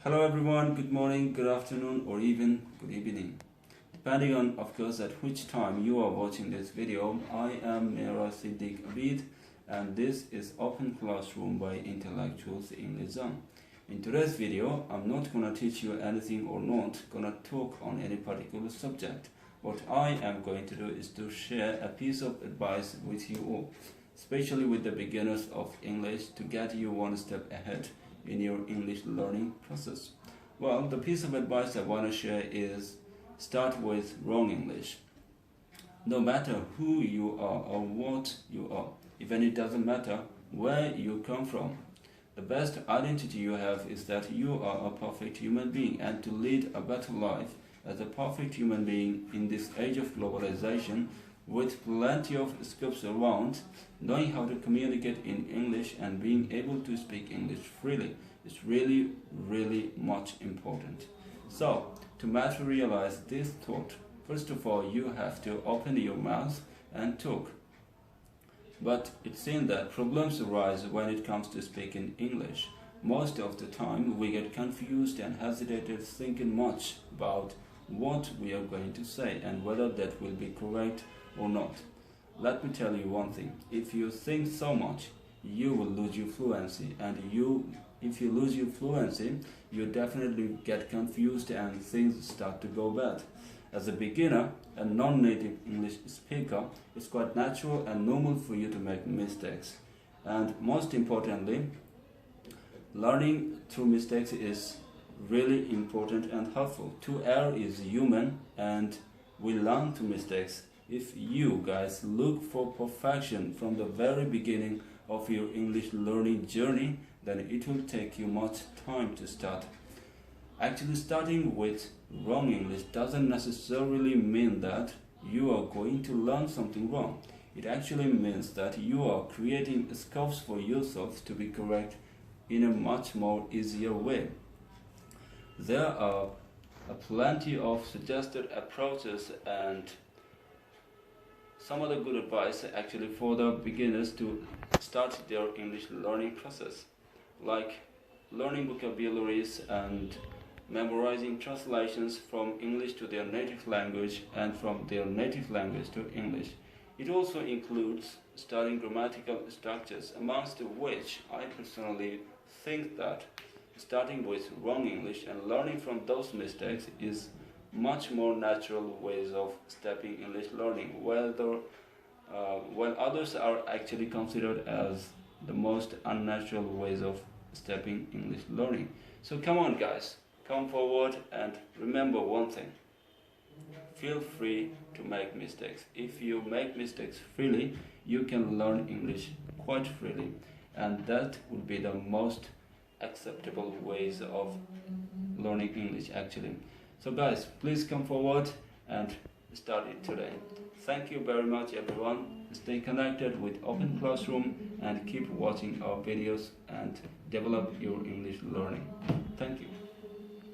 Hello everyone, good morning, good afternoon or even good evening. Depending on, of course, at which time you are watching this video. I am Meheraj Siddique Abid and this is Open Classroom by Intellectuals English Zone. In today's video, I'm not gonna teach you anything or not gonna talk on any particular subject. What I am going to do is to share a piece of advice with you all, especially with the beginners of English, to get you one step ahead in your English learning process. Well, the piece of advice I want to share is start with wrong English. No matter who you are or what you are, even it doesn't matter where you come from, the best identity you have is that you are a perfect human being, and to lead a better life as a perfect human being in this age of globalization with plenty of scopes around, knowing how to communicate in English and being able to speak English freely is really much important. So, to materialize this thought, first of all, you have to open your mouth and talk. But it seems that problems arise when it comes to speaking English. Most of the time, we get confused and hesitated thinking much about what we are going to say and whether that will be correct or not. Let me tell you one thing: if you think so much, you will lose your fluency, and if you lose your fluency, you definitely get confused and things start to go bad. As a beginner, a non-native English speaker, it's quite natural and normal for you to make mistakes. And most importantly, learning through mistakes is really important and helpful. To err is human and we learn through mistakes. If you guys look for perfection from the very beginning of your English learning journey, then it will take you much time to start. Actually, starting with wrong English doesn't necessarily mean that you are going to learn something wrong. It actually means that you are creating scopes for yourself to be correct in a much more easier way. There are plenty of suggested approaches and some other good advice actually for the beginners to start their English learning process, like learning vocabularies and memorizing translations from English to their native language and from their native language to English. It also includes studying grammatical structures, amongst which I personally think that starting with wrong English and learning from those mistakes is much more natural ways of stepping English learning, while others are actually considered as the most unnatural ways of stepping English learning. So come on guys, come forward and remember one thing: feel free to make mistakes. If you make mistakes freely, you can learn English quite freely, and that would be the most acceptable ways of learning English actually. So guys, please come forward and start it today. Thank you very much everyone. Stay connected with Open Classroom and keep watching our videos and develop your English learning. Thank you.